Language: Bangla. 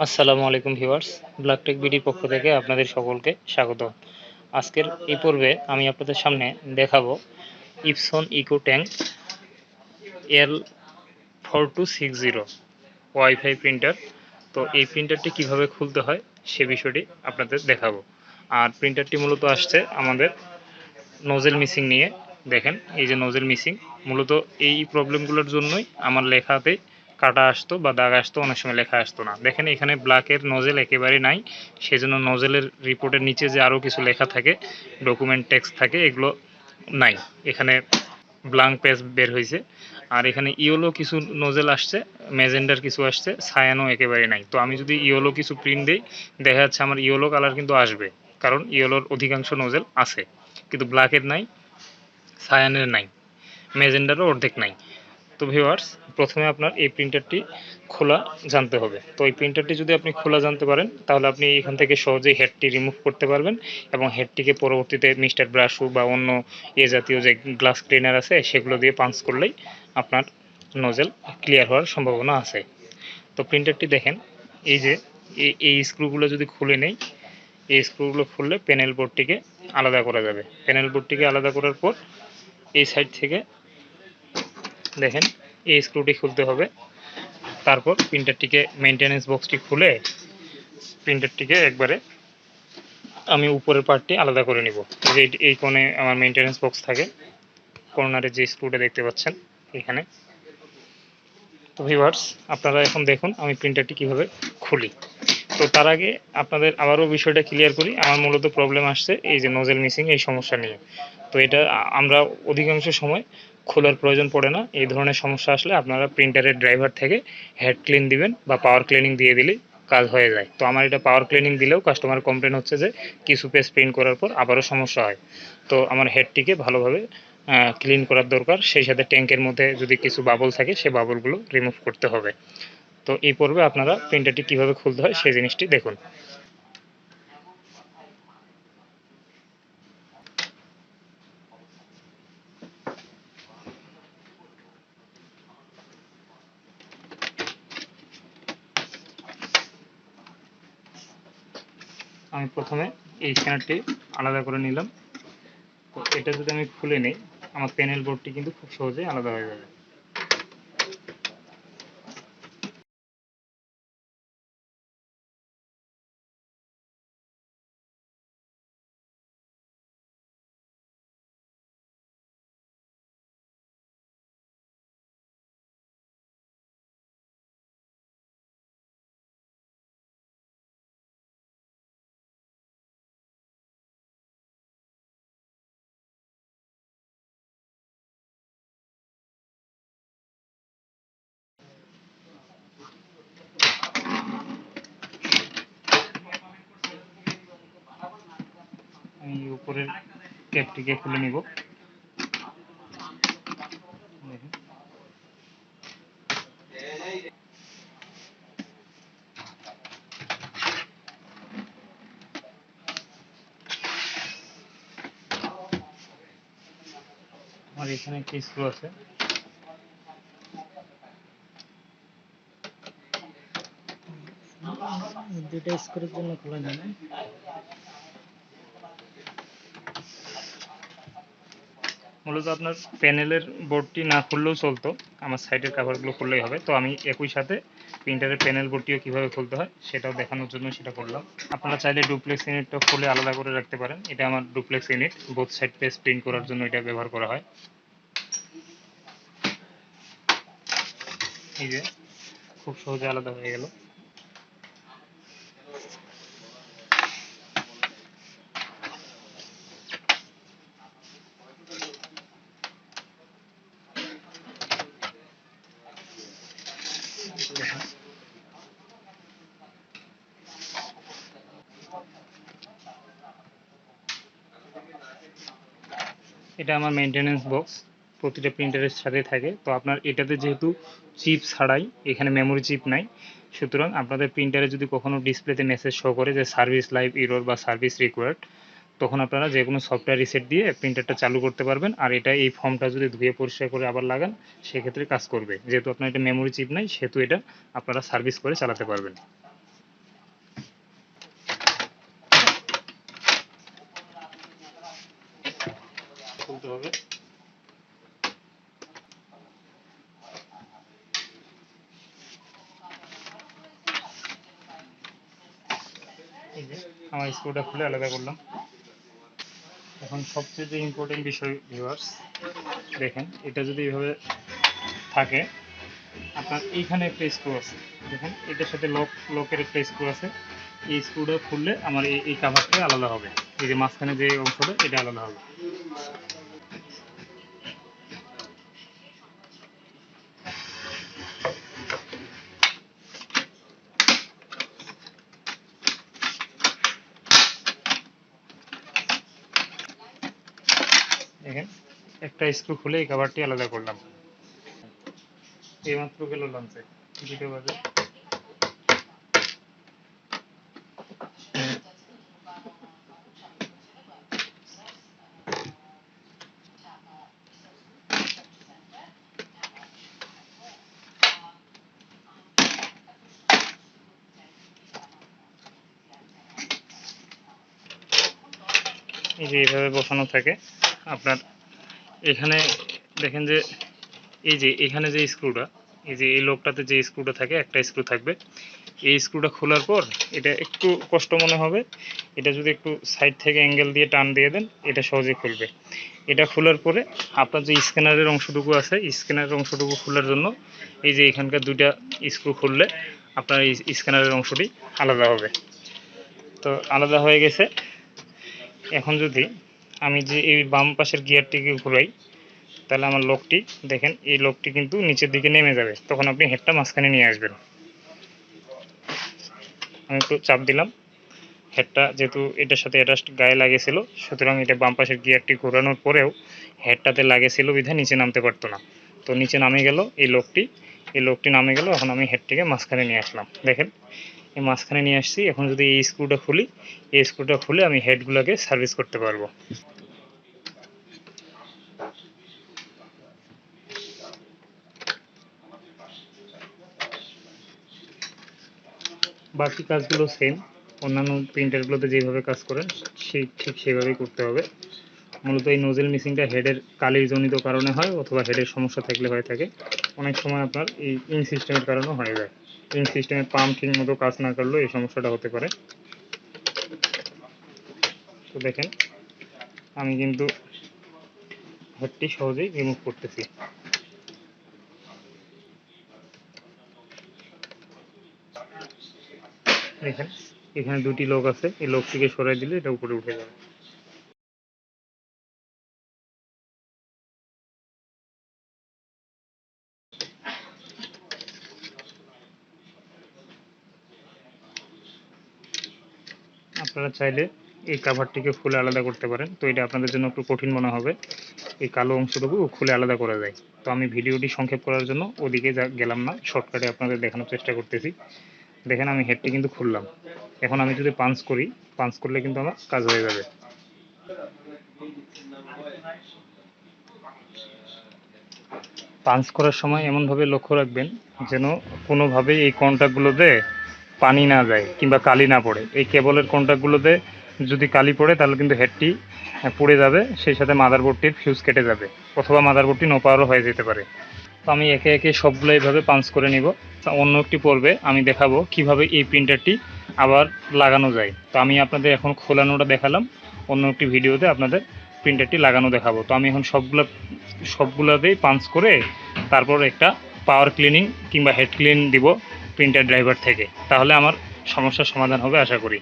আসসালামু আলাইকুম ভিউয়ার্স, ব্ল্যাক টেক বিডির পক্ষ থেকে আপনাদের সকলকে স্বাগত। আজকের এই পর্বে আমি আপনাদের সামনে দেখাবো Epson EcoTank L4260 wifi printer. তো এই প্রিন্টারটি কিভাবে খুলতে হয় সে বিষয়টি আপনাদের দেখাবো। আর প্রিন্টারটি মূলত আসছে আমাদের নোজেল মিসিং নিয়ে। দেখেন এই যে নোজেল মিসিং, মূলত এই প্রবলেমগুলোর জন্যই আমার লেখাতে কাটা আসতো বা দাগ আসতো, অনেক সময় লেখা আসতো না। দেখেন এখানে ব্ল্যাকের নোজেল একেবারে নাই, সেজন্য নোজেলের রিপোর্টের নিচে যে আরও কিছু লেখা থাকে, ডকুমেন্ট টেক্সট থাকে, এগুলো নাই। এখানে ব্ল্যাঙ্ক পেজ বের হয়েছে। আর এখানে ইয়েলো কিছু নোজেল আসছে, ম্যাজেন্ডার কিছু আসছে, সায়ানো একেবারে নাই। তো আমি যদি ইয়েলো কিছু প্রিন্ট দিই, দেখা যাচ্ছে আমার ইয়েলো কালার কিন্তু আসবে, কারণ ইয়েলোর অধিকাংশ নোজেল আছে, কিন্তু ব্ল্যাকের নাই, সায়ানের নাই, ম্যাজেন্ডারও অর্ধেক নাই। তো ভিউয়ার্স, প্রথমে আপনার এই প্রিন্টারটি খোলা জানতে হবে। তো এই প্রিন্টারটি যদি আপনি খোলা জানতে পারেন, তাহলে আপনি এখান থেকে সহজেই হেডটি রিমুভ করতে পারবেন এবং হেডটিকে পরবর্তীতে মিস্টার ব্রাশু বা অন্য এ জাতীয় যে গ্লাস ক্লিনার আছে সেগুলো দিয়ে পাঞ্চ করলেই আপনার নোজেল ক্লিয়ার হওয়ার সম্ভাবনা আছে। তো প্রিন্টারটি দেখেন, এই যে এই স্ক্রুগুলো যদি খুলে নেই, এই স্ক্রুগুলো খুললে প্যানেল বোর্ডটিকে আলাদা করা যাবে। প্যানেল বোর্ডটিকে আলাদা করার পর এই সাইড থেকে দেখেন এই স্ক্রুটি খুলতে হবে। তারপর প্রিন্টারটিকে মেইনটেনেন্স বক্সটি খুলে প্রিন্টারটিকে একবারে আমি উপরের পার্টটি আলাদা করে নিব। এই কোণে আমার মেইনটেনেন্স বক্স থাকে, কর্নারে যে স্ক্রুটা দেখতে পাচ্ছেন এখানে। তো ভিউয়ার্স, আপনারা এখন দেখুন আমি প্রিন্টারটি কিভাবে খুলি। তো তার আগে আপনাদের আবারও বিষয়টা ক্লিয়ার করি। আমার মূলত প্রবলেম আসছে এই যে নোজেল মিসিং এই সমস্যা নিয়ে। তো এটা আমরা অধিকাংশ সময় খোলার প্রয়োজন পড়ে না। এই ধরনের সমস্যা আসলে আপনারা প্রিন্টারের ড্রাইভার থেকে হেড ক্লিন দিবেন বা পাওয়ার ক্লিনিং দিয়ে দিলেই কাজ হয়ে যায়। তো আমার এটা পাওয়ার ক্লিনিং দিলেও কাস্টমার কমপ্লেন হচ্ছে যে কিছু পেজ প্রিন্ট করার পর আবারও সমস্যা হয়। তো আমার হেডটিকে ভালোভাবে ক্লিন করার দরকার, সেই সাথে ট্যাঙ্কের মধ্যে যদি কিছু বাবল থাকে সেই বাবলগুলো রিমুভ করতে হবে। তো এই পর্বে আপনারা প্রিন্টারটি কিভাবে খুলতে হয় সেই জিনিসটি দেখুন। আমি প্রথমে এই স্ক্যানারটি আলাদা করে নিলাম। তো এটা যদি আমি খুলে নিই, আমার প্যানেল বোর্ডটি কিন্তু খুব সহজেই আলাদা হয়ে যাবে। আমি উপরের ক্যাপটিকে খুলে নিব। আমার এখানে একটি স্ক্রু আছে, দুইটা স্ক্রুর জন্য খোলা যাবে। মূলত আপনার প্যানেলের বোর্ডটি না খুললেও চলতো, আমার সাইডের কাভারগুলো খুললেই হবে। তো আমি একই সাথে প্রিন্টারের প্যানেল বোর্ডটিও কীভাবে খুলতে হয় সেটাও দেখানোর জন্য সেটা করলাম। আপনারা চাইলে ডুপ্লেক্স ইউনিটটা খুলে আলাদা করে রাখতে পারেন। এটা আমার duplex unit, both side page print করার জন্য এটা ব্যবহার করা হয়। এই যে খুব সহজে আলাদা হয়ে গেল। এটা আমার মেইনটেনেন্স বক্স, প্রতিটা প্রিন্টারের সাথে থাকে। তো আপনার এটাতে যেহেতু চিপ ছাড়াই, এখানে মেমোরি চিপ নাই, সুতরাং আপনাদের প্রিন্টারে যদি কখনো ডিসপ্লেতে মেসেজ শো করে যে সার্ভিস লাইভ এরর বা সার্ভিস রিকোয়ার্ড, তখন আপনারা যে কোনো সফটওয়্যার রিসেট দিয়ে প্রিন্টারটা চালু করতে পারবেন। আর এটা এই ফর্মটা যদি ধুয়ে পরিষ্কার করে আবার লাগান, সেক্ষেত্রে কাজ করবে। যেহেতু আপনার এটা মেমোরি চিপ নাই, সেহেতু এটা আপনারা সার্ভিস করে চালাতে পারবেন। খুলতে হবে। এই যে আমার স্ক্রুটা খুলে আলাদা করলাম। এখন সবচেয়ে ইম্পর্টেন্ট বিষয় ভিউয়ার্স, দেখেন এটা যদি এইভাবে থাকে, আপনার এইখানে একটা স্ক্রু আছে, দেখেন এটার সাথে লকের একটা স্ক্রু আছে। এই স্ক্রুটা খুললে আমার এই কাভারটা আলাদা হবে। এই যে মাঝখানে যে অংশটা, এটা আলাদা হবে। দেখেন একটা স্ক্রু খুলে এই কাভারটি আলাদা করলাম। এইমাত্র গেল লঞ্চে 2টা বাজে। এই যে এইভাবে বসানো থাকে। আপনার এখানে দেখেন যে এই যে এখানে যে স্ক্রুটা, এই যে এই লোকটাতে যে স্ক্রুটা থাকে, একটা স্ক্রু থাকবে। এই স্ক্রুটা খোলার পর এটা একটু কষ্ট মনে হবে, এটা যদি একটু সাইড থেকে অ্যাঙ্গেল দিয়ে টান দিয়ে দেন, এটা সহজে খুলবে। এটা খোলার পরে আপনার যে স্ক্যানারের অংশটুকু আছে, স্ক্যানারের অংশটুকু খোলার জন্য এই যে এখানকার 2টা স্ক্রু খুললে আপনার এই স্ক্যানারের অংশটি আলাদা হবে। তো আলাদা হয়ে গেছে। এখন যদি আমি যে এই বাম পাশের গিয়ারটিকে ঘুরাই, তাহলে আমার লকটি দেখেন, এই লকটি কিন্তু নিচের দিকে নেমে যাবে। তখন আপনি হেডটা মাঝখানে নিয়ে আসবেন। আমি একটু চাপ দিলাম, হেডটা যেহেতু এটার সাথে অ্যাটাচড গায়ে লাগেছিল, সুতরাং এটা বাম পাশের গিয়ারটি ঘোরানোর পরেও হেডটাতে লাগেছিল বিধায় নিচে নামতে পারতো না। তো নিচে নামে গেল এই লকটি নামে গেল। এখন আমি হেডটিকে মাঝখানে নিয়ে আসলাম। দেখেন এই মাঝখানে নিয়ে আসছি। এখন যদি এই স্ক্রুটা খুলি, এই স্ক্রুটা খুলে আমি হেডগুলোকে সার্ভিস করতে পারবো। বাকি কাজগুলো সেম, অন্যান্য প্রিন্টারগুলোতে যেভাবে কাজ করেন ঠিক সেভাবেই করতে হবে। মূলত এই নোজেল মিসিংটা হেডের কালির জনিত কারণে হয়, অথবা হেডের সমস্যা থাকলে হয়ে থাকে। অনেক সময় আপনার এই ইঞ্চ সিস্টেমের কারণেও হয়ে যায়। ইঞ্চ সিস্টেমের পাম্প ঠিক মতো কাজ না করলেও এই সমস্যাটা হতে পারে। তো দেখেন আমি কিন্তু হেডটি সহজেই রিমুভ করতেছি। দেখেন এখানে 2টি লক আছে, এই লকটিকে সরাই দিলে এটা উপরে উঠে যাবে। আপনারা চাইলে এই কাভারটিকে খুলে আলাদা করতে পারেন। তো এটা আপনাদের জন্য একটু কঠিন মনে হবে, এই কালো অংশটুকু খুলে আলাদা করা যায়। তো আমি ভিডিওটি সংক্ষেপ করার জন্য ওদিকে গেলাম না, শর্টকাটে আপনাদের দেখানোর চেষ্টা করতেছি। দেখেন আমি হেডটি কিন্তু খুললাম। এখন আমি যদি পাঞ্চ করি, পাঞ্চ করলে কিন্তু আমার কাজ হয়ে যাবে। পাঞ্চ করার সময় এমনভাবে লক্ষ্য রাখবেন যেন কোনোভাবেই এই কন্ট্যাক্টগুলোতে পানি না যায় কিংবা কালি না পড়ে। এই কেবলের কন্ট্যাক্টগুলোতে যদি কালি পড়ে তাহলে কিন্তু হেডটি পুড়ে যাবে, সেই সাথে মাদারবোর্ডটির ফিউজ কেটে যাবে, অথবা মাদারবোর্ডটি নো পাওয়ারও হয়ে যেতে পারে। তো আমি একে একে সবগুলো এইভাবে পাঞ্চ করে নিব। অন্য একটি পর্বে আমি দেখাবো কিভাবে এই প্রিন্টারটি আবার লাগানো যায়। তো আমি আপনাদের এখন খোলানোটা দেখালাম, অন্য একটি ভিডিওতে আপনাদের প্রিন্টারটি লাগানো দেখাবো। তো আমি এখন সবগুলোতেই পাঞ্চ করে তারপর একটা পাওয়ার ক্লিনিং কিংবা হেড ক্লিন দিব প্রিন্টার ড্রাইভার থেকে। তাহলে আমার সমস্যার সমাধান হবে আশা করি।